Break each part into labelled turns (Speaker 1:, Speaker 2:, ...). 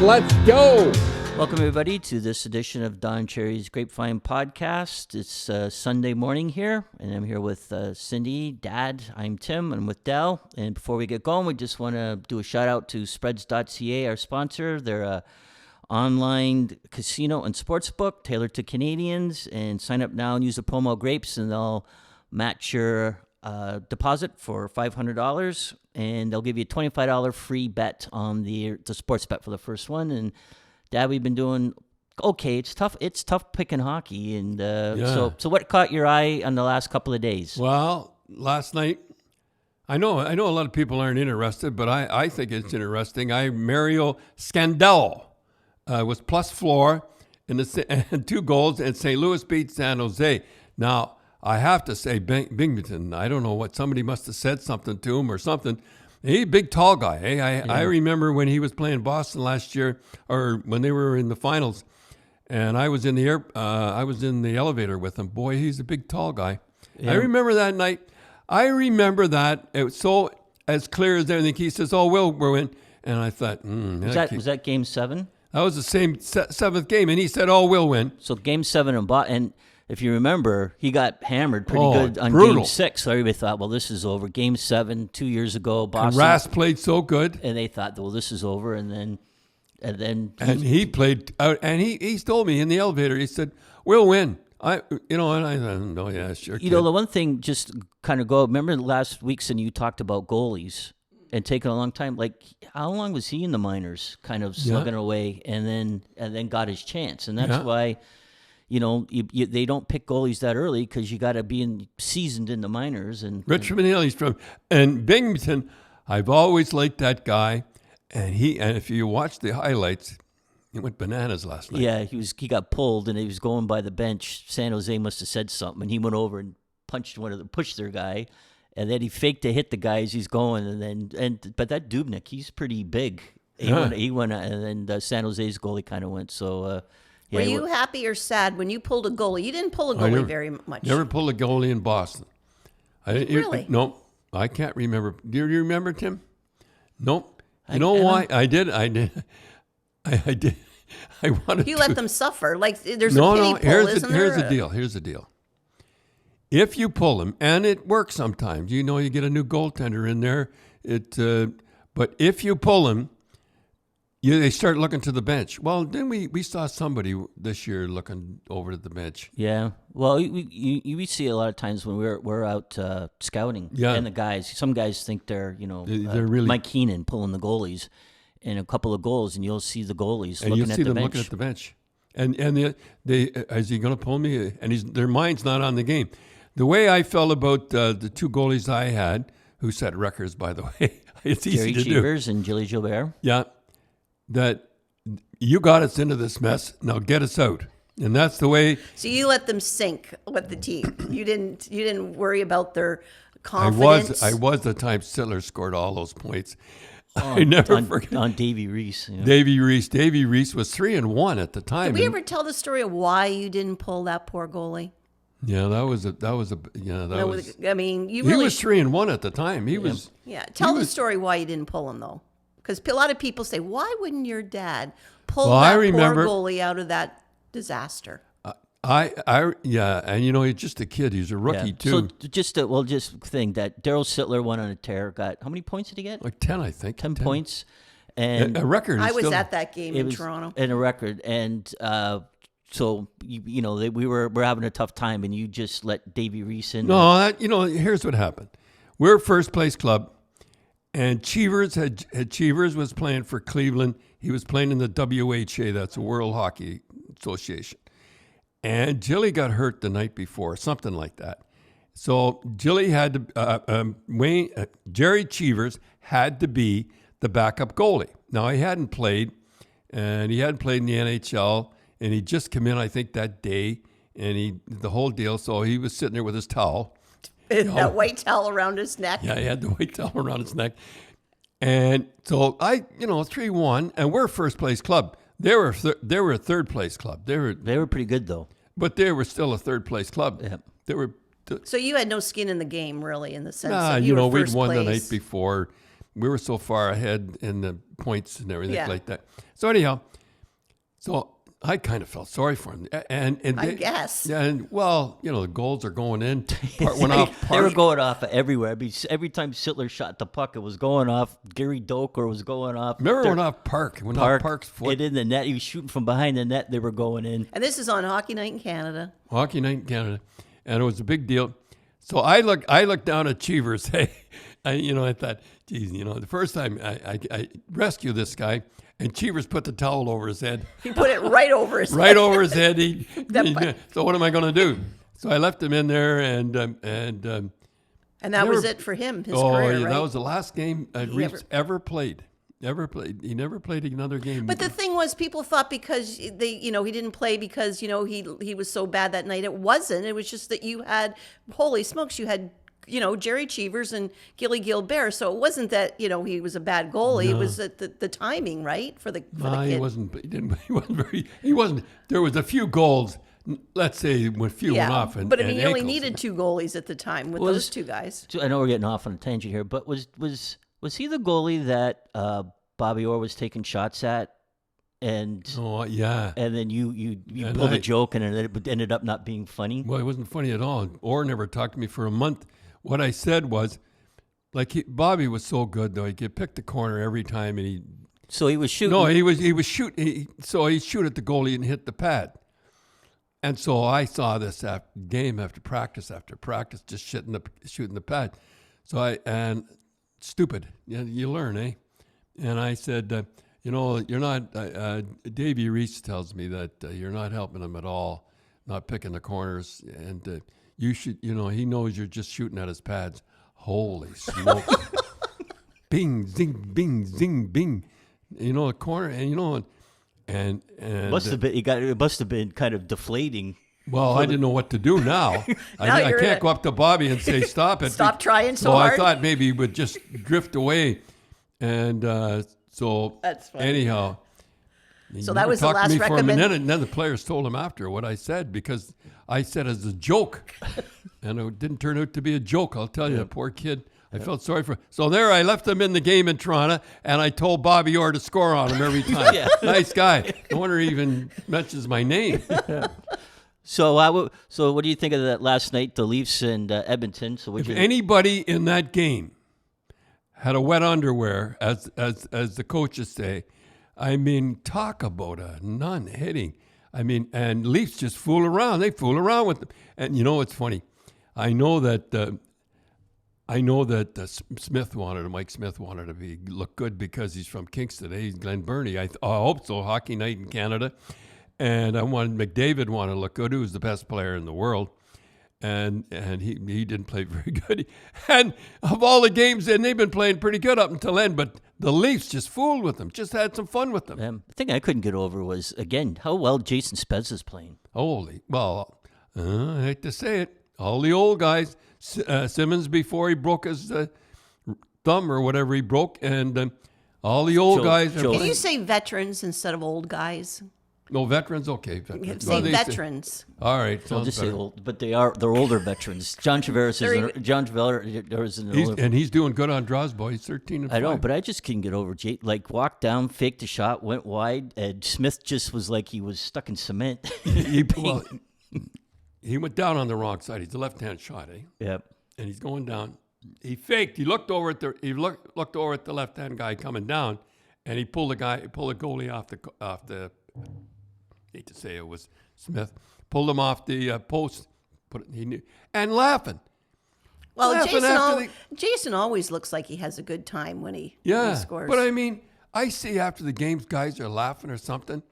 Speaker 1: Let's go.
Speaker 2: Welcome, everybody, to this edition of Don Cherry's Grapevine podcast. It's Sunday morning here, and I'm here with Cindy, Dad. I'm Tim. I'm with Del. And before we get going, we just want to do a shout-out to Spreads.ca, our sponsor. They're a online casino and sports book tailored to Canadians. And sign up now and use the promo GRAPES, and they'll match your deposit for $500, and they'll give you a $25 free bet on the sports bet for the first one. And Dad, we've been doing okay. It's tough. It's tough picking hockey. And so what caught your eye on the last couple of days?
Speaker 3: Well, last night, I know a lot of people aren't interested, but I think it's interesting. Mario Scandell was plus floor and 2 goals, and St. Louis beat San Jose. Now, I have to say, Binghamton, I don't know what, somebody must have said something to him or something. He's a big, tall guy. Eh? I remember when he was playing Boston last year, or when they were in the finals, and I was in the elevator with him. Boy, he's a big, tall guy. Yeah. I remember that night. I remember that. It was so as clear as anything. He says, "Oh, we're in," and I thought,
Speaker 2: was that Game 7?
Speaker 3: That was the same 7th game, and he said, "Oh, we'll win."
Speaker 2: So Game 7 and if you remember, he got hammered pretty good on
Speaker 3: brutal.
Speaker 2: Game 6. So everybody thought, well, this is over. Game 7, 2 years ago, Boston.
Speaker 3: Rass played so good.
Speaker 2: And they thought, well, this is over. And
Speaker 3: he played out. And he told me in the elevator, he said, we'll win. And I thought, oh, yeah, sure.
Speaker 2: You know, the one thing, just kind of remember last week, Cindy, you talked about goalies and taking a long time. Like, how long was he in the minors, kind of slugging away, and then got his chance? And that's why... they don't pick goalies that early because you got to be seasoned in the minors. And
Speaker 3: Richmond Hill, he's from, and Binghamton. I've always liked that guy, and if you watch the highlights, he went bananas last night.
Speaker 2: Yeah, he got pulled, and he was going by the bench. San Jose must have said something, and he went over and pushed their guy, and then he faked to hit the guy as he's going, but that Dubnyk, he's pretty big. He went, and then San Jose's goalie kind of went. So.
Speaker 4: Were you happy or sad when you pulled a goalie? You didn't pull a goalie very much.
Speaker 3: Never pulled a goalie in Boston.
Speaker 4: Really?
Speaker 3: No, I can't remember. Do you remember, Tim? Nope. You know why? I did. I wanted
Speaker 4: You
Speaker 3: to.
Speaker 4: let them suffer. Like, there's a pity pull, isn't there?
Speaker 3: Here's the deal. If you pull them, and it works sometimes, you get a new goaltender in there. But if you pull them, they start looking to the bench. Well, then we saw somebody this year looking over to the bench.
Speaker 2: Yeah. Well, we see a lot of times when we're out scouting.
Speaker 3: Yeah.
Speaker 2: And the guys, some guys think they're
Speaker 3: really
Speaker 2: Mike Keenan pulling the goalies, and a couple of goals, and you'll see the goalies
Speaker 3: and
Speaker 2: looking
Speaker 3: you'll
Speaker 2: at
Speaker 3: see
Speaker 2: the
Speaker 3: them
Speaker 2: bench.
Speaker 3: looking at the bench. And they is he going to pull me? And their mind's not on the game. The way I felt about the 2 goalies I had, who set records, by the way, it's easy to do.
Speaker 2: Jerry Cheevers and Gilles Gilbert.
Speaker 3: Yeah. That you got us into this mess, now get us out. And that's the way.
Speaker 4: So you let them sink with the team. You didn't worry about their confidence.
Speaker 3: I was the time Sittler scored all those points. I never forget.
Speaker 2: On Davey Reese. Yeah.
Speaker 3: Davey Reese was 3-1 at the time.
Speaker 4: Did we ever tell the story of why you didn't pull that poor goalie?
Speaker 3: Yeah,
Speaker 4: I mean,
Speaker 3: he was 3-1 at the time. He was.
Speaker 4: Yeah, tell the story why you didn't pull him though. Because a lot of people say, why wouldn't your dad pull that poor goalie out of that disaster?
Speaker 3: And he's just a kid. He's a rookie too.
Speaker 2: So just think that Daryl Sittler went on a tear. Got how many points did he get?
Speaker 3: Like 10, I think.
Speaker 2: 10 points, and
Speaker 3: a record.
Speaker 4: I was at that game in Toronto.
Speaker 2: And a record, and so we were having a tough time, and you just let Davey Reese in.
Speaker 3: No, here's what happened. We're a first place club. And Cheevers Cheevers was playing for Cleveland. He was playing in the WHA, that's the World Hockey Association. And Jilly got hurt the night before, something like that. So Jilly had to, Jerry Cheevers had to be the backup goalie. Now he hadn't played in the NHL, and he'd just come in, I think, that day, and the whole deal. So he was sitting there with his towel.
Speaker 4: That white towel around his neck.
Speaker 3: Yeah, he had the white towel around his neck. And so 3-1, and we're a first place club. They were a third place club. They were
Speaker 2: pretty good though.
Speaker 3: But they were still a third place club.
Speaker 2: Yeah.
Speaker 3: They were.
Speaker 4: So you had no skin in the game, really, in the sense
Speaker 3: that
Speaker 4: you were
Speaker 3: we'd
Speaker 4: first
Speaker 3: won
Speaker 4: place.
Speaker 3: the night before, we were so far ahead in the points and everything
Speaker 4: Yeah.
Speaker 3: like that. So anyhow, I kind of felt sorry for him, and
Speaker 4: I guess.
Speaker 3: And well, the goals are going in. Part went off.
Speaker 2: They were going off everywhere. I mean, every time Sittler shot the puck, it was going off. Gary Doker was going off.
Speaker 3: Remember, went off Park. It went off Park's foot.
Speaker 2: And in the net, he was shooting from behind the net. They were going in.
Speaker 4: And this is on Hockey Night in Canada.
Speaker 3: Hockey Night in Canada, and it was a big deal. So I looked down at Cheevers. Hey, I thought, geez, the first time I rescue this guy. And Cheevers put the towel over his head.
Speaker 4: He put it right over his head.
Speaker 3: Right over his head. So what am I going to do? So I left him in there, and
Speaker 4: that was it for him. His career, right?
Speaker 3: That was the last game Reese ever played. He never played another game.
Speaker 4: But the thing was, people thought because he didn't play because he was so bad that night. It wasn't. It was just that you had, holy smokes, you had Jerry Cheevers and Gilly Gilbert. So it wasn't that, he was a bad goalie. No. It was the timing, right? For the kid.
Speaker 3: He wasn't. There was a few goals. Let's say when few went off.
Speaker 4: But I mean, you only needed 2 goalies at the time with those 2 guys.
Speaker 2: I know we're getting off on a tangent here, but was he the goalie that Bobby Orr was taking shots at? And
Speaker 3: yeah,
Speaker 2: and then you pulled a joke and it ended up not being funny.
Speaker 3: Well, it wasn't funny at all. Orr never talked to me for a month. What I said was, Bobby was so good though. He could pick the corner every time, and
Speaker 2: so he was shooting.
Speaker 3: No, he was shooting. So he'd shoot at the goalie and hit the pad. And so I saw this game after practice, just shooting the pad. So stupid. You learn, eh? And I said, you're not. Davey Reese tells me that you're not helping him at all, not picking the corners, and you should. He knows you're just shooting at his pads. Holy smoke! Bing, zing, bing, zing, bing. The corner, and
Speaker 2: it must have been kind of deflating.
Speaker 3: Well, I didn't know what to do now. I can't go up to Bobby and say, "Stop it!
Speaker 4: Stop trying so hard."
Speaker 3: I thought maybe he would just drift away, and. So
Speaker 4: that's funny.
Speaker 3: Anyhow,
Speaker 4: so that was the last
Speaker 3: recommendation. For a minute, and then the players told him after what I said because I said as a joke, and it didn't turn out to be a joke. I'll tell you, the poor kid. I felt sorry for him. So there, I left him in the game in Toronto, and I told Bobby Orr to score on him every time. Nice guy. No wonder he even mentions my name.
Speaker 2: So what do you think of that last night, the Leafs and Edmonton? So
Speaker 3: if anybody in that game had a wet underwear, as the coaches say. I mean, talk about a non-hitting. I mean, and Leafs just fool around. They fool around with them. And it's funny. I know that Mike Smith wanted to look good because he's from Kingston. He's Glen Burnie. I hope so. Hockey Night in Canada. And I wanted McDavid to look good, who was the best player in the world. And he didn't play very good. And of all the games, and they've been playing pretty good up until then, but the Leafs just fooled with them, just had some fun with them.
Speaker 2: The thing I couldn't get over was, again, how well Jason Spezza is playing.
Speaker 3: I hate to say it, all the old guys, Simmons before he broke his thumb or whatever he broke, and all the old guys.
Speaker 4: Can you say veterans instead of old guys?
Speaker 3: No, veterans, okay. Veterans.
Speaker 4: Say veterans.
Speaker 3: All right.
Speaker 2: I'll just say old, but they're older veterans. John Tavares is an older.
Speaker 3: And he's doing good on draws, boy. He's 13-5.
Speaker 2: I know, but I just couldn't get over walked down, faked the shot, went wide, and Smith just was like he was stuck in cement.
Speaker 3: He went down on the wrong side. He's a left-hand shot, eh?
Speaker 2: Yep.
Speaker 3: And he's going down. He faked. He looked over at the left-hand guy coming down, and he pulled the goalie off the. Hate to say it was Smith. Pulled him off the post. And laughing.
Speaker 4: Well, Jason always looks like he has a good time when he scores.
Speaker 3: But I mean, I see after the games, guys are laughing or something,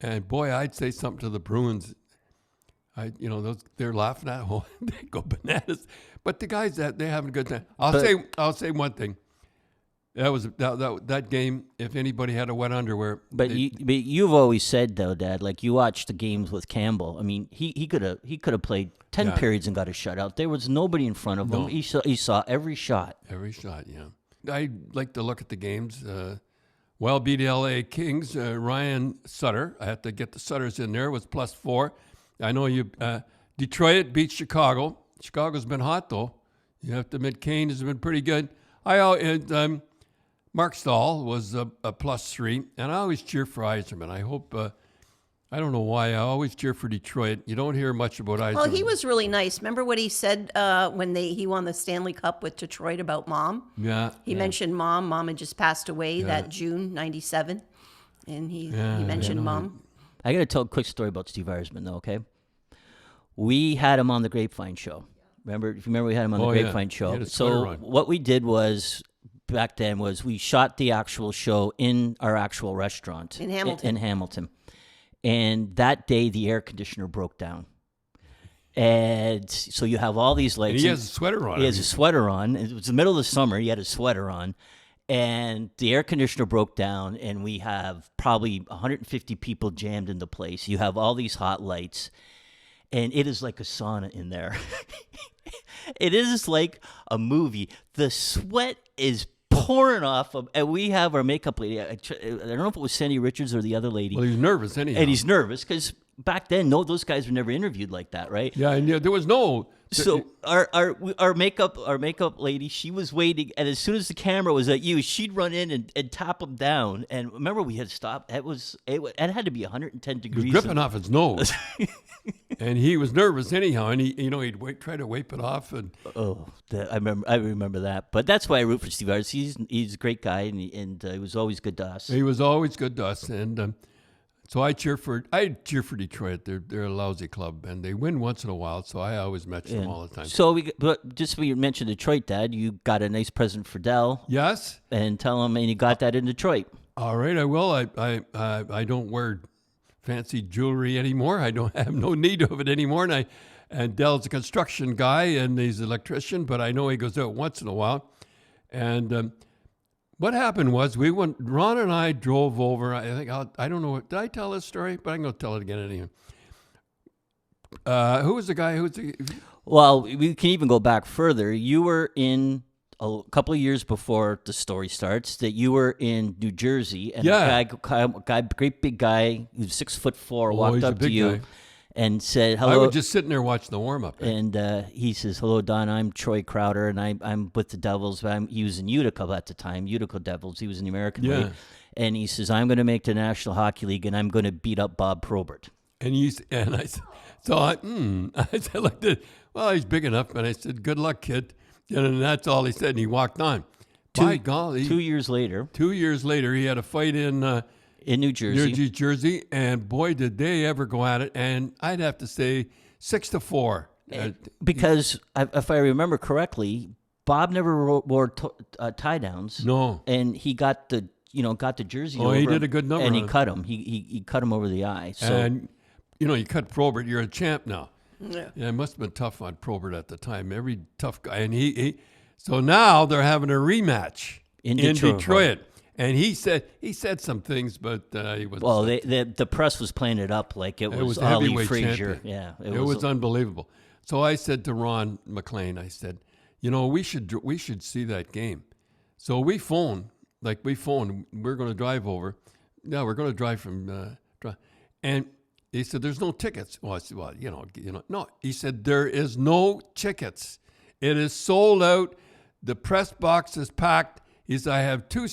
Speaker 3: and boy, I'd say something to the Bruins. They're laughing at home. They go bananas. But the guys they're having a good time. I'll say one thing. That was that game. If anybody had a wet underwear,
Speaker 2: but you've always said though, Dad, like you watched the games with Campbell. I mean, he could have played 10 periods and got a shutout. There was nobody in front of him. He saw every shot.
Speaker 3: Every shot, yeah. I like to look at the games. Beat LA Kings. Ryan Sutter. I had to get the Sutters in there. Was +4. I know you. Detroit beat Chicago. Chicago's been hot though. You have to admit, Kane has been pretty good. Mark Stahl was a +3, and I always cheer for Yzerman. I hope, I don't know why, I always cheer for Detroit. You don't hear much about Yzerman.
Speaker 4: Well, he was really nice. Remember what he said when he won the Stanley Cup with Detroit about Mom?
Speaker 3: Yeah.
Speaker 4: He mentioned Mom. Mom had just passed away that June, 97. And he mentioned Mom.
Speaker 2: I got to tell a quick story about Steve Yzerman, though, okay? We had him on the Grapevine show. If you remember, we had him on the Grapevine show. So what we did was, back then, was we shot the actual show in our actual restaurant.
Speaker 4: In Hamilton.
Speaker 2: In Hamilton. And that day, the air conditioner broke down. And so you have all these lights.
Speaker 3: And he has a sweater on.
Speaker 2: He has a sweater on. It was the middle of the summer. He had a sweater on. And the air conditioner broke down, and we have probably 150 people jammed in the place. You have all these hot lights, and it is like a sauna in there. It is like a movie. The sweat is pouring off of, and we have our makeup lady. I don't know if it was Sandy Richards or the other lady.
Speaker 3: Well, he's nervous anyhow.
Speaker 2: And he's nervous because back then, those guys were never interviewed like that, right?
Speaker 3: Yeah, and there was no.
Speaker 2: So our makeup lady, she was waiting, and as soon as the camera was at you, she'd run in and tap him down. And remember, we had stopped. It had to be 110 degrees.
Speaker 3: He was dripping off his nose, and he was nervous anyhow. And he'd try to wipe it off. And
Speaker 2: I remember that. But that's why I root for Steve Yzerman. He's a great guy, and he was always good to us.
Speaker 3: He was always good to us, and. So I cheer for Detroit. They're a lousy club, and they win once in a while. So I always mention them all the time.
Speaker 2: So just when you mentioned Detroit, Dad, you got a nice present for Dell.
Speaker 3: Yes.
Speaker 2: And tell him, and you got that in Detroit.
Speaker 3: All right, I will. I don't wear fancy jewelry anymore. I don't have no need of it anymore. And Dell's a construction guy, and he's an electrician, but I know he goes out once in a while. And what happened was Ron and I drove over. I don't know. Did I tell this story? But I'm going to tell it again anyway. Who was the guy?
Speaker 2: Well, we can even go back further. You were in a couple of years before the story starts. That you were in New Jersey, and a guy, great big guy, who's 6'4", walked up to you. Guy. And said hello.
Speaker 3: I was just sitting there watching the warm-up. Right?
Speaker 2: And he says, "Hello, Don. I'm Troy Crowder, and I'm with the Devils. He was in Utica at the time, Utica Devils. He was in the American League. And he says, I'm going to make the National Hockey League, and I'm going to beat up Bob Probert."
Speaker 3: And I said, I looked at, well, he's big enough. And I said, "Good luck, kid." And that's all he said, and he walked on. By golly.
Speaker 2: 2 years later.
Speaker 3: 2 years later, he had a fight in
Speaker 2: New Jersey.
Speaker 3: New Jersey, and boy, did they ever go at it. And I'd have to say 6-4.
Speaker 2: Because if I remember correctly, Bob never wore tie downs.
Speaker 3: No.
Speaker 2: And he got the jersey over.
Speaker 3: Oh, he did a good number.
Speaker 2: And he cut him. He cut him over the eye. So.
Speaker 3: And, you cut Probert, you're a champ now.
Speaker 4: Yeah.
Speaker 3: It must have been tough on Probert at the time. Every tough guy. And so now they're having a rematch in Detroit. And he said some things, but he was.
Speaker 2: Well, the press was playing it up like it was Ali Frazier. Yeah,
Speaker 3: it was unbelievable. So I said to Ron McLean, I said, we should see that game. So we phoned. We're going to drive over. Yeah, we're going to drive from. And he said, "There's no tickets." Well, I said, "Well, no." He said, "There is no tickets. It is sold out. The press box is packed." He said, "I have two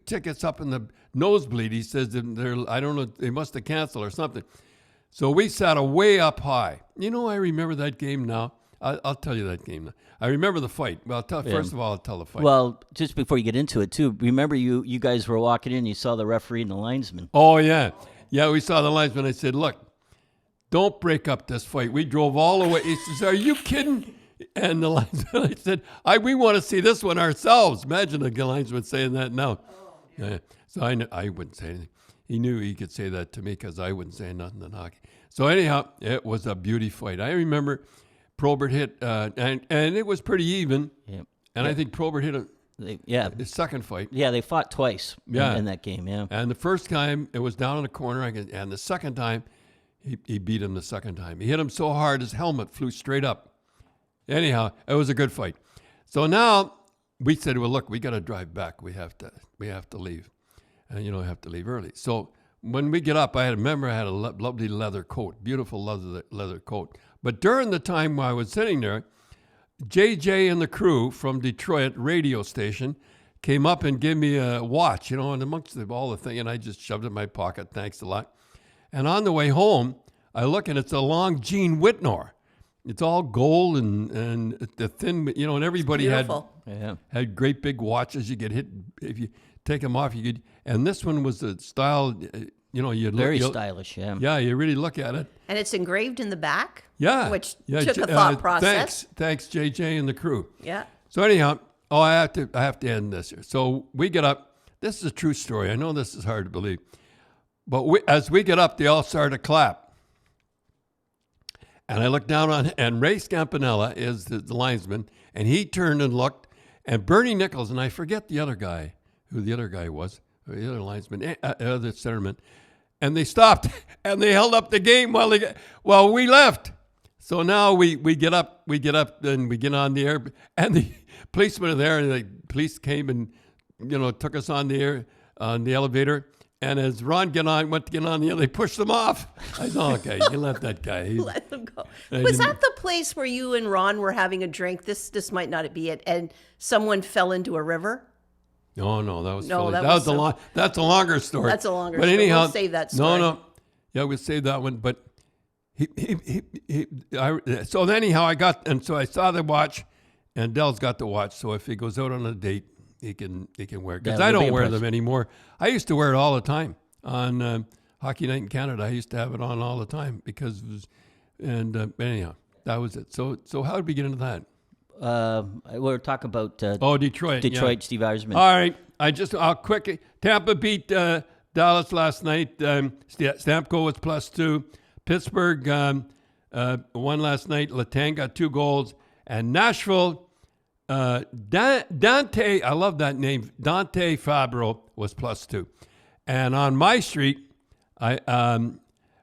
Speaker 3: tickets up in the nosebleed." He says, I don't know, they must have canceled or something. So we sat way up high. I remember that game now. I'll tell you that game now. I remember the fight. Well, first of all, I'll tell the fight.
Speaker 2: Well, just before you get into it, too, remember you guys were walking in, you saw the referee and the linesman.
Speaker 3: Oh, yeah. Yeah, we saw the linesman. I said, "Look, don't break up this fight." We drove all the way. He says, "Are you kidding?" And the linesman, I said, we want to see this one ourselves. Imagine the linesman saying that now. Yeah. So I wouldn't say anything. He knew he could say that to me because I wouldn't say nothing in hockey. So anyhow, it was a beauty fight. I remember Probert hit, and it was pretty even.
Speaker 2: Yep.
Speaker 3: And I think Probert hit his second fight.
Speaker 2: Yeah, they fought twice in that game, yeah.
Speaker 3: And the first time, it was down in the corner, and the second time, he beat him the second time. He hit him so hard, his helmet flew straight up. Anyhow, it was a good fight. So now we said, "Well, look, we got to drive back. We have to leave, and have to leave early." So when we get up, I had a lovely leather coat, beautiful leather coat. But during the time while I was sitting there, JJ and the crew from Detroit radio station came up and gave me a watch, and amongst all the thing, and I just shoved it in my pocket. Thanks a lot. And on the way home, I look, and it's a long Gene Whitnor. It's all gold and the thin, and everybody had great big watches. You get hit if you take them off. And this one was the style,
Speaker 2: very stylish. Yeah.
Speaker 3: Yeah, you really look at it.
Speaker 4: And it's engraved in the back.
Speaker 3: Yeah.
Speaker 4: Which took a thought process.
Speaker 3: Thanks, JJ and the crew.
Speaker 4: Yeah.
Speaker 3: So anyhow, I have to end this here. So we get up. This is a true story. I know this is hard to believe, but as we get up, they all start to clap. And I looked down and Ray Scampanella is the linesman, and he turned and looked, and Bernie Nichols, and I forget who the other guy was, or the other linesman, the other centerman, and they stopped, and they held up the game while we left. So now we get up, and we get on the air, and the policemen are there, and the police came and, took us on the air, on the elevator. And as Ron went to get on the other, they pushed them off. I thought, okay, you let that guy.
Speaker 4: Let them go. Was that the place where you and Ron were having a drink? This might not be it. And someone fell into a river?
Speaker 3: No, that was Philly. That's a longer story.
Speaker 4: That's a longer
Speaker 3: story.
Speaker 4: But anyhow,
Speaker 3: we'll
Speaker 4: save that story.
Speaker 3: No. Yeah, we'll save that one. But so anyhow, so I saw the watch, and Dell's got the watch. So if he goes out on a date, he can wear it, because I don't wear them anymore. I used to wear it all the time on Hockey Night in Canada. I used to have it on all the time because anyhow, that was it. So how did we get into that?
Speaker 2: We were talking about
Speaker 3: Detroit.
Speaker 2: Steve Yzerman.
Speaker 3: All right, I'll quickly. Tampa beat Dallas last night. Stamkos was +2. Pittsburgh won last night. Letang got 2 goals, and Nashville. Dante, I love that name. Dante Fabro was +2, and on my street,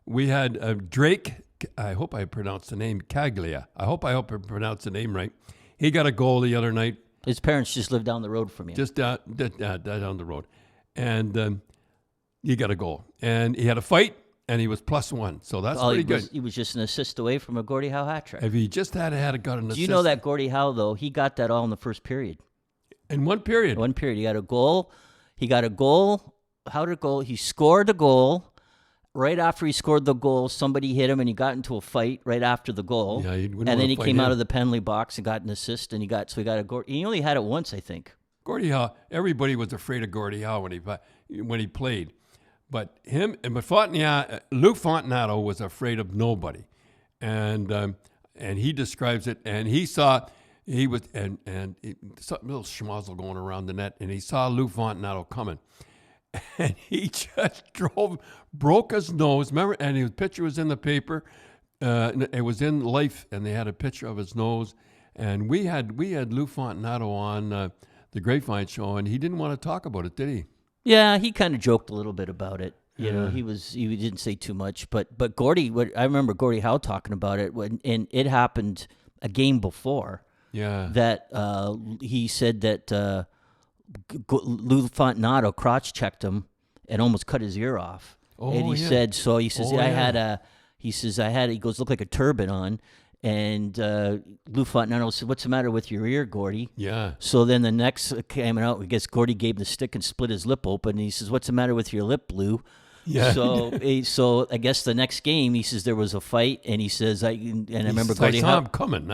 Speaker 3: we had Drake. I hope I pronounced the name Caglia. I hope I pronounced the name right. He got a goal the other night.
Speaker 2: His parents just lived down the road from you.
Speaker 3: Just down the road, and he got a goal, and he had a fight. And he was +1, so that's pretty good.
Speaker 2: He was just an assist away from a Gordie Howe hat trick.
Speaker 3: If he just got an assist.
Speaker 2: Do you know that Gordie Howe, though, he got that all in the first period?
Speaker 3: In one period?
Speaker 2: One period. He got a goal. How did it go? He scored a goal. Right after he scored the goal, somebody hit him, and he got into a fight right after the goal.
Speaker 3: Yeah,
Speaker 2: and then he came out of the penalty box and got an assist, and he got a goal. He only had it once, I think.
Speaker 3: Gordie Howe, everybody was afraid of Gordie Howe when he played. But Lou Fontinato was afraid of nobody, and he describes it. And he saw little schmozzle going around the net, and he saw Lou Fontinato coming, and he just broke his nose. Remember, and his picture was in the paper. It was in Life, and they had a picture of his nose. And we had Lou Fontinato on the Grapevine show, and he didn't want to talk about it, did he?
Speaker 2: Yeah, he kind of joked a little bit about it. He didn't say too much, but Gordie, I remember Gordie Howe talking about it and it happened a game before.
Speaker 3: Yeah,
Speaker 2: that he said that Lou Fontinato crotch checked him and almost cut his ear off.
Speaker 3: Oh,
Speaker 2: and he said, he goes, looked like a turban on. And Lou Fontinato said, "What's the matter with your ear, Gordie?"
Speaker 3: Yeah.
Speaker 2: So then the next came out, I guess Gordie gave him the stick and split his lip open. And he says, "What's the matter with your lip, Lou?"
Speaker 3: Yeah.
Speaker 2: So I guess the next game, he says there was a fight, and he says, I remember Gordie Howe.
Speaker 3: I saw him coming.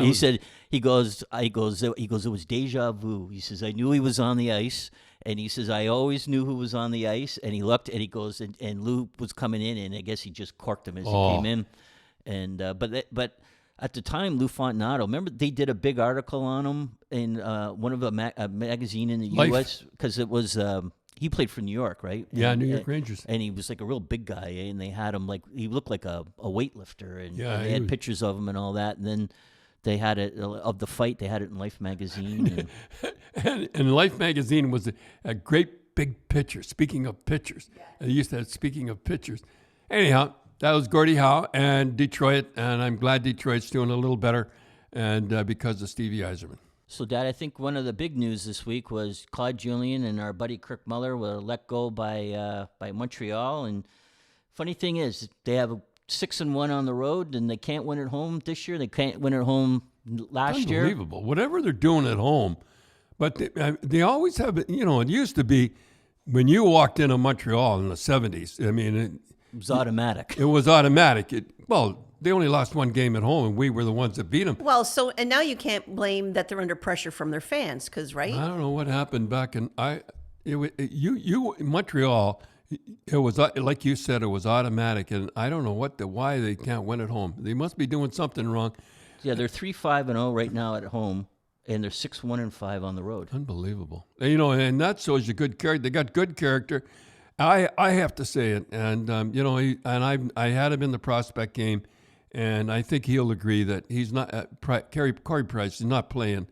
Speaker 2: He goes, it was deja vu. He says, I knew he was on the ice. And he says, I always knew who was on the ice. And he looked, and he goes, and Lou was coming in, and I guess he just corked him as he came in. And but at the time, Lou Fontinato, remember they did a big article on him in one of a magazine in the U.S. because it was he played for New York, right?
Speaker 3: Yeah, New York Rangers.
Speaker 2: And he was like a real big guy, and they had him he looked like a weightlifter, and they had pictures of him and all that, and then they had it of the fight. They had it in Life magazine,
Speaker 3: and Life magazine was a great big picture. Speaking of pictures, they used to have Speaking of Pictures. Anyhow. That was Gordie Howe and Detroit, and I'm glad Detroit's doing a little better, and because of Steve Yzerman.
Speaker 2: So, Dad, I think one of the big news this week was Claude Julien and our buddy Kirk Muller were let go by Montreal. And funny thing is, they have 6-1 on the road, and they can't win at home this year. They can't win at home last year.
Speaker 3: Unbelievable. Whatever they're doing at home, But they always have, it used to be when you walked into Montreal in the 70s, I mean,
Speaker 2: It was automatic.
Speaker 3: it was automatic. They only lost one game at home, and we were the ones that beat them.
Speaker 4: Well, and now you can't blame that they're under pressure from their fans, because right?
Speaker 3: I don't know what happened back in Montreal. It was like you said, it was automatic, and I don't know why they can't win at home. They must be doing something wrong.
Speaker 2: Yeah, they're 3-5-0 right now at home, and they're 6-1-5 on the road.
Speaker 3: Unbelievable. And that shows you good character. They got good character. I have to say it, and I had him in the prospect game, and I think he'll agree that he's not Corey Price is not playing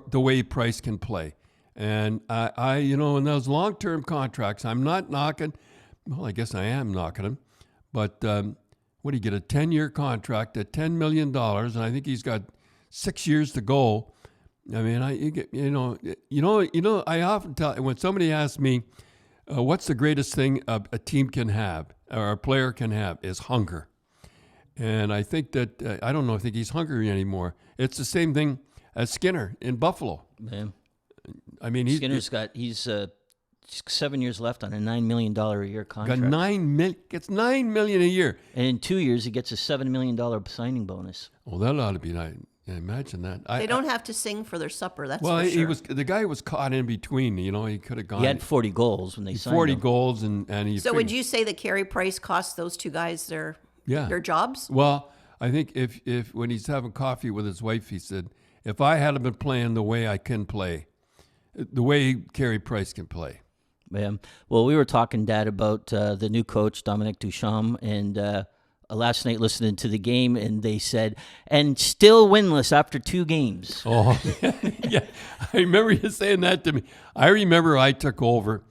Speaker 3: the way Price can play. And in those long-term contracts, I'm not knocking. Well, I guess I am knocking him, but what do you get, a 10-year contract at $10 million, and I think he's got 6 years to go. I mean, I often tell, when somebody asks me, what's the greatest thing a team can have or a player can have, is hunger. And I think that, I think he's hungry anymore. It's the same thing as Skinner in Buffalo.
Speaker 2: Man.
Speaker 3: I mean,
Speaker 2: Skinner's he's 7 years left on a $9 million a year contract.
Speaker 3: Gets $9 million a year.
Speaker 2: And in 2 years, he gets a $7 million signing bonus.
Speaker 3: Well, that ought to be nice. Imagine that.
Speaker 4: They don't have to sing for their supper. That's for sure.
Speaker 3: The guy was caught in between. He could have gone.
Speaker 2: He had 40 goals when they signed
Speaker 3: 40
Speaker 2: him.
Speaker 3: goals, and he.
Speaker 4: So would you say that Carey Price cost those two guys their jobs?
Speaker 3: Well, I think if when he's having coffee with his wife, he said, if I hadn't been playing the way I can play, the way Carey Price can play.
Speaker 2: Yeah. Well, we were talking, Dad, about the new coach, Dominic Duchamp, and last night listening to the game, and they said, and still winless after 2 games.
Speaker 3: Oh, yeah. I remember you saying that to me. I remember I took over,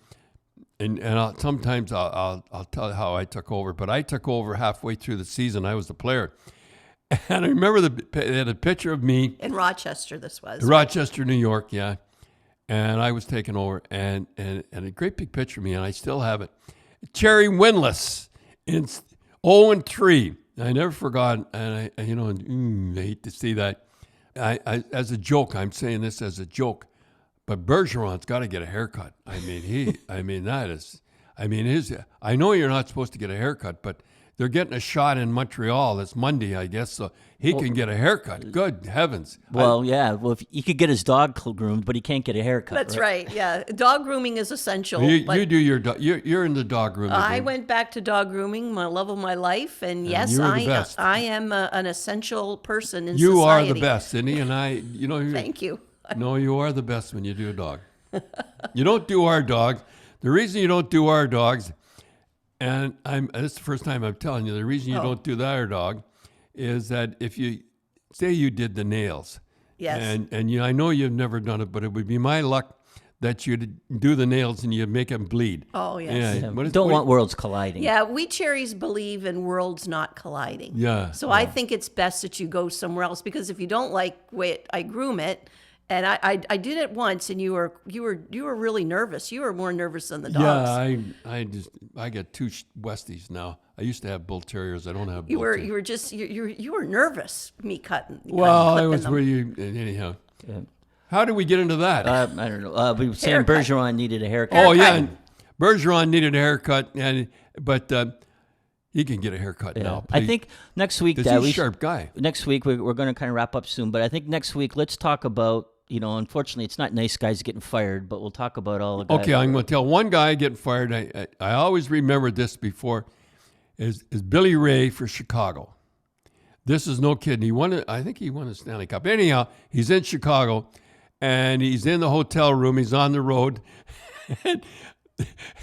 Speaker 3: and sometimes I'll tell you how I took over, but I took over halfway through the season. I was the player. And I remember they had a picture of me.
Speaker 4: In Rochester, this was.
Speaker 3: Rochester, New York, yeah. And I was taking over, and a great big picture of me, and I still have it. Cherry winless in 0-3. I never forgot, and I hate to see that. I as a joke, I'm saying this as a joke, but Bergeron's got to get a haircut. I know you're not supposed to get a haircut, but they're getting a shot in Montreal this Monday, I guess, so he can get a haircut. Good heavens.
Speaker 2: Well, if he could get his dog groomed, but he can't get a haircut.
Speaker 4: That's right. Yeah. Dog grooming is essential.
Speaker 3: You do your dog. You're in the dog grooming.
Speaker 4: I went back to dog grooming, my love of my life, and yes, I am an essential person in society.
Speaker 3: You are the best, Cindy, and
Speaker 4: Thank you.
Speaker 3: No, you are the best when you do a dog. You don't do our dogs. The reason you don't do our dogs, and this is the first time I'm telling you, the reason you don't do our dog is that if you say you did the nails,
Speaker 4: yes,
Speaker 3: and I know you've never done it, but it would be my luck that you'd do the nails and you'd make them bleed.
Speaker 4: Oh, yes.
Speaker 2: Yeah. Don't want worlds colliding.
Speaker 4: Yeah, we cherries believe in worlds not colliding.
Speaker 3: Yeah.
Speaker 4: So I think it's best that you go somewhere else, because if you don't like the way I groom it, and I did it once, and you were really nervous. You were more nervous than the dogs.
Speaker 3: Yeah, I got 2 Westies now. I used to have Bull Terriers. I don't have.
Speaker 4: You
Speaker 3: Bull
Speaker 4: were you were nervous. Me cutting.
Speaker 3: Well, I was where you anyhow.
Speaker 2: Yeah.
Speaker 3: How did we get into that?
Speaker 2: I don't know. We were saying Bergeron needed a haircut.
Speaker 3: Oh yeah, and Bergeron needed a haircut, but he can get a haircut now. Please.
Speaker 2: I think next week,
Speaker 3: he's a sharp guy.
Speaker 2: Next week we're going to kind of wrap up soon, but I think next week let's talk about. Unfortunately, it's not nice guys getting fired, but we'll talk about all the guys.
Speaker 3: Okay, I'm going to tell one guy getting fired. I always remember this before. Is Billy Ray for Chicago. This is no kidding. I think he won a Stanley Cup. Anyhow, he's in Chicago, and he's in the hotel room. He's on the road.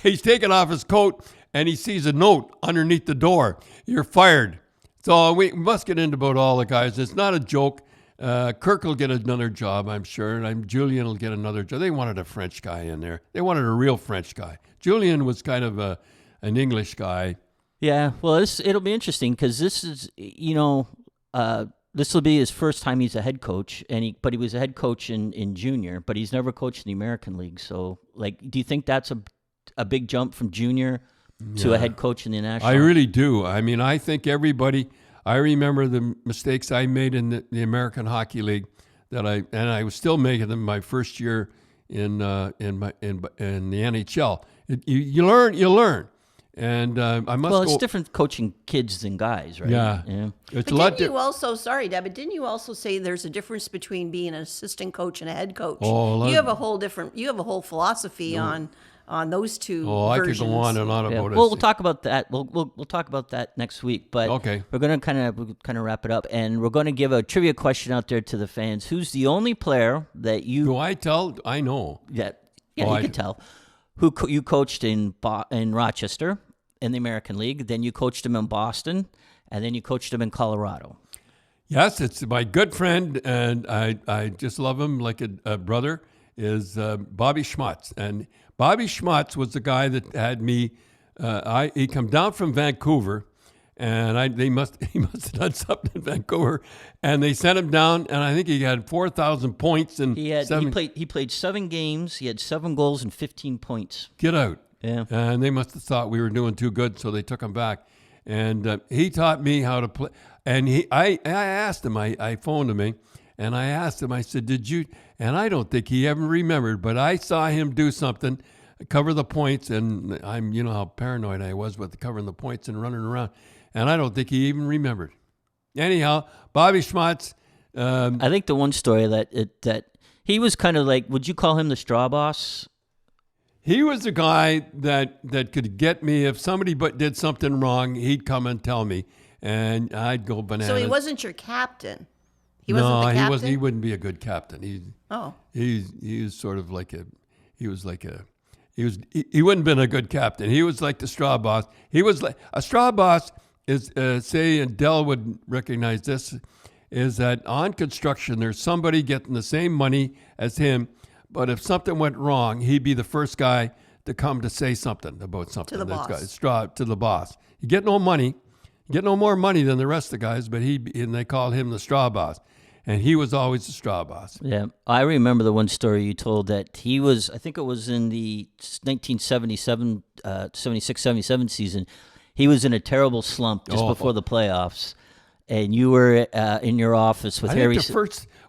Speaker 3: He's taking off his coat, and he sees a note underneath the door. You're fired. So we must get into about all the guys. It's not a joke. Kirk will get another job, I'm sure, and Julien will get another job. They wanted a French guy in there. They wanted a real French guy. Julien was kind of an English guy.
Speaker 2: Yeah, well, it'll be interesting because this is, this will be his first time he's a head coach, but he was a head coach in junior, but he's never coached in the American League. So, do you think that's a big jump from junior to a head coach in the national?
Speaker 3: I really do. I mean, I think everybody. I remember the mistakes I made in the American Hockey League that I was still making them my first year in the NHL. You learn. And I must.
Speaker 2: Well, it's different coaching kids than guys, right?
Speaker 3: Yeah.
Speaker 4: But
Speaker 3: It's a lot.
Speaker 4: didn't you also, sorry, Deb, but didn't you also say there's a difference between being an assistant coach and a head coach?
Speaker 3: Oh,
Speaker 4: you have a whole philosophy on those two.
Speaker 3: I could
Speaker 4: versions.
Speaker 3: go on and on about it.
Speaker 2: Well, we'll talk about that. We'll talk about that next week. But
Speaker 3: Okay.
Speaker 2: we're going to kind of wrap it up, and we're going to give a trivia question out there to the fans. Who's the only player that you?
Speaker 3: Do I tell? I know.
Speaker 2: You
Speaker 3: I
Speaker 2: can tell. Who you coached in Rochester in the American League, then you coached him in Boston, and then you coached him in Colorado.
Speaker 3: Yes, it's my good friend, and I just love him like a brother, is Bobby Schmutz. And Bobby Schmutz was the guy that had me, he come down from Vancouver, and he must have done something in Vancouver, and they sent him down, and I think he had 4,000 points. And
Speaker 2: he played 7 games, he had 7 goals and 15 points.
Speaker 3: Get out.
Speaker 2: Yeah.
Speaker 3: And they must have thought we were doing too good, so they took him back. And he taught me how to play. And I asked him, I phoned him, and I asked him, I said, did you? And I don't think he ever remembered, but I saw him do something, cover the points, and you know how paranoid I was with covering the points and running around. And I don't think he even remembered. Anyhow, Bobby Schmutz.
Speaker 2: I think the one story that he was kind of like, would you call him the straw boss?
Speaker 3: He was the guy that could get me. If somebody did something wrong, he'd come and tell me, and I'd go bananas.
Speaker 4: So he wasn't your captain? He wasn't the captain?
Speaker 3: No, he wouldn't be a good captain. He was sort of like he wouldn't have been a good captain. He was like the straw boss. He was like a straw boss is, say, and Dell would recognize this, is that on construction, there's somebody getting the same money as him, but if something went wrong, he'd be the first guy to come to say something about something.
Speaker 4: To the boss.
Speaker 3: To the boss. You get no money. You get no more money than the rest of the guys, but and they called him the straw boss. And he was always the straw boss.
Speaker 2: Yeah. I remember the one story you told that he was, I think it was in the 1977, 76-77 season, he was in a terrible slump just before the playoffs. And you were in your office with Harry.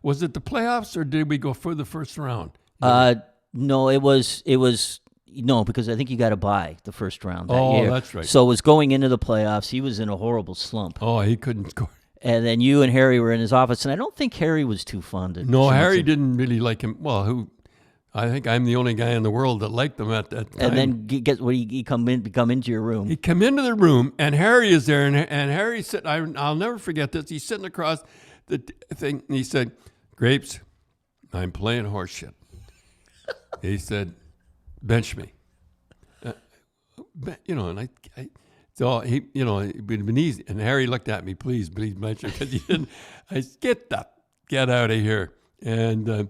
Speaker 3: Was it the playoffs or did we go for the first round?
Speaker 2: No, it was because I think you got to buy the first round that year.
Speaker 3: Oh, that's right.
Speaker 2: So it was going into the playoffs. He was in a horrible slump.
Speaker 3: Oh, he couldn't score.
Speaker 2: And then you and Harry were in his office, and I don't think Harry was too fond of.
Speaker 3: No, Harry didn't really like him. Well, I think I'm the only guy in the world that liked him at that time.
Speaker 2: And then he come into your room.
Speaker 3: He come into the room, and Harry is there, and Harry said, I'll never forget this. He's sitting across the thing, and he said, "Grapes, I'm playing horse shit." He said, "Bench me." And I so he, it would have been easy. And Harry looked at me, please bench me, because he didn't. I said, get out of here. And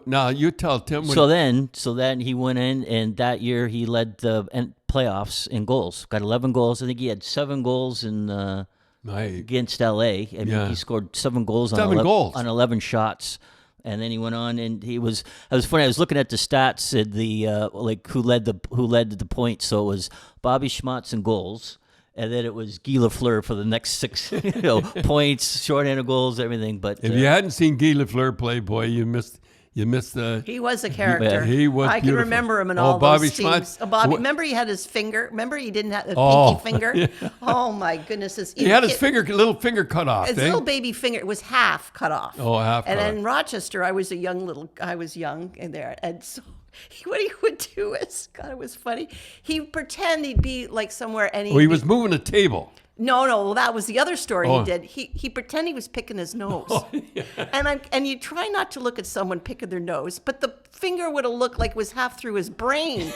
Speaker 3: now you tell Tim.
Speaker 2: So then he went in, and that year he led the playoffs in goals. Got 11 goals. I think he had 7 goals against LA. He scored 7 goals on 11 shots. And then he went on, and it was funny. I was looking at the stats at the who led the points. So it was Bobby Schmutz in goals, and then it was Guy Lafleur for the next 6 points, shorthanded goals, everything. But
Speaker 3: if you hadn't seen Guy Lafleur play, boy, you missed the.
Speaker 4: He was a character.
Speaker 3: Yeah, he was.
Speaker 4: I can remember him in all those teams. Bobby, remember he had his finger. Remember he didn't have a pinky finger. Yeah. Oh my goodness!
Speaker 3: He had his little finger cut off.
Speaker 4: His little baby finger was half cut off.
Speaker 3: Oh, half.
Speaker 4: And in Rochester, I was young in there, and so. What he would do is, God, it was funny. He'd pretend he'd be like somewhere, and
Speaker 3: he was moving a table.
Speaker 4: No, well, that was the other story he did. He pretended he was picking his nose. Oh, yeah. And you try not to look at someone picking their nose, but the finger would have looked like it was half through his brain.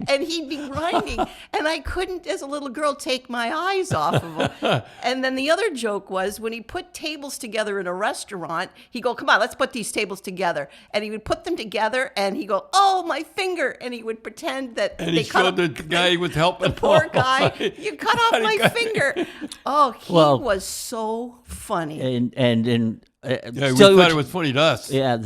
Speaker 4: And he'd be grinding. And I couldn't, as a little girl, take my eyes off of him. And then the other joke was when he put tables together in a restaurant, he'd go, "Come on, let's put these tables together." And he would put them together, and he'd go, "Oh, my finger." And he would pretend that
Speaker 3: and he showed the guy he was helping.
Speaker 4: The poor guy, "You cut off my finger." Oh, he was so funny.
Speaker 3: We thought it was funny to us.
Speaker 2: Yeah,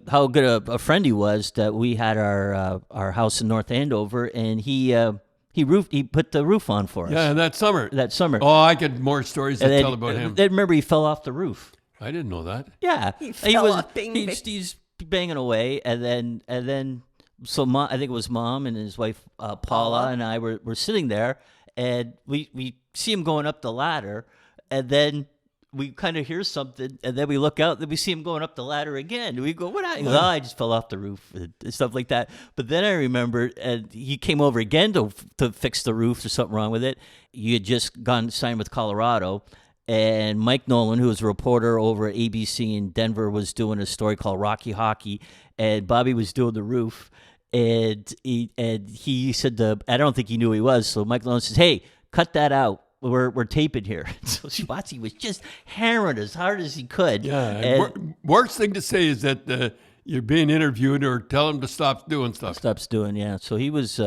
Speaker 2: how good a friend he was that we had our house in North Andover, and he put the roof on for us.
Speaker 3: Yeah, that summer.
Speaker 2: That summer.
Speaker 3: Oh, I got more stories to tell about him.
Speaker 2: Then remember he fell off the roof.
Speaker 3: I didn't know that.
Speaker 2: Yeah,
Speaker 4: He fell off being
Speaker 2: he's banging away, and then so I think it was Mom and his wife Paula and I were sitting there, and we see him going up the ladder, and then we kind of hear something, and then we look out, and we see him going up the ladder again. And we go, "What?" He goes, "Oh, I just fell off the roof," and stuff like that. But then I remember, and he came over again to fix the roof. There's something wrong with it. You had just signed with Colorado. And Mike Nolan, who was a reporter over at ABC in Denver, was doing a story called Rocky Hockey, and Bobby was doing the roof, and he said I don't think he knew who he was, so Mike Nolan says, "Hey, cut that out. We're taping here." So Schmutz was just hammering as hard as he could.
Speaker 3: Yeah.
Speaker 2: And
Speaker 3: Worst thing to say is that you're being interviewed or tell him to stop doing stuff.
Speaker 2: stops doing, yeah. So he was,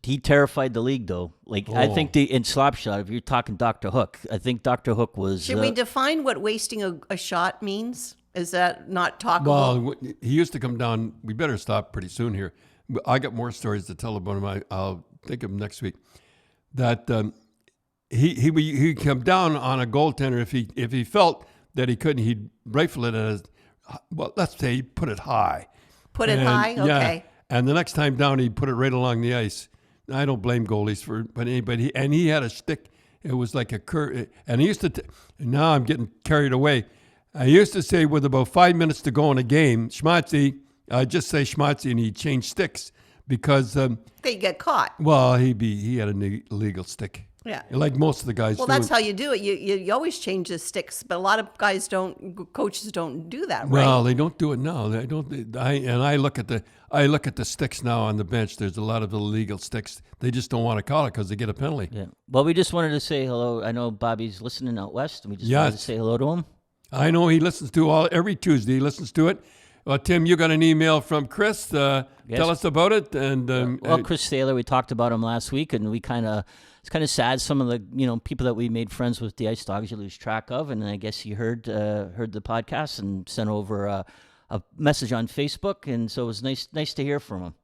Speaker 2: he terrified the league though. Like I think in Slapshot, if you're talking Dr. Hook, I think Dr. Hook was.
Speaker 4: Should we define what wasting a shot means? Is that not talkable?
Speaker 3: Well, he used to come down. We better stop pretty soon here. I got more stories to tell about him. I'll think of him next week. That he'd come down on a goaltender if he felt that he couldn't, he'd rifle it as well. Let's say he put it high.
Speaker 4: Put it high, okay.
Speaker 3: Yeah. And the next time down, he'd put it right along the ice. I don't blame goalies but he had a stick. It was like a curve. And he used to. Now I'm getting carried away. I used to say with about 5 minutes to go in a game, Schmatzy, I'd just say Schmatzy, and he'd change sticks because
Speaker 4: They get caught.
Speaker 3: well, he had an illegal stick.
Speaker 4: Yeah.
Speaker 3: Like most of the guys.
Speaker 4: Well, that's how you do it. You always change the sticks, but a lot of guys coaches don't do that, right?
Speaker 3: Well, they don't do it now. They don't. I look at the sticks now on the bench. There's a lot of illegal sticks. They just don't want to call it because they get a penalty.
Speaker 2: Yeah. Well, we just wanted to say hello. I know Bobby's listening out west, and we just wanted to say hello to him.
Speaker 3: I know he listens to every Tuesday. He listens to it. Well, Tim, you got an email from Chris.
Speaker 2: Yes.
Speaker 3: Tell us about it. And
Speaker 2: Chris Thaler, we talked about him last week, and it's kind of sad. Some of the people that we made friends with the Ice Dogs, you lose track of, and I guess he heard the podcast and sent over a message on Facebook, and so it was nice to hear from him.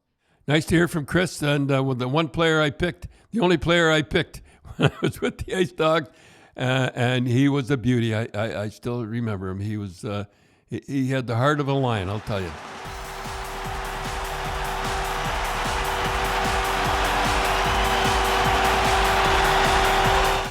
Speaker 3: Nice to hear from Chris. And with the only player I picked when I was with the Ice Dogs, and he was a beauty. I still remember him. He was he had the heart of a lion, I'll tell you.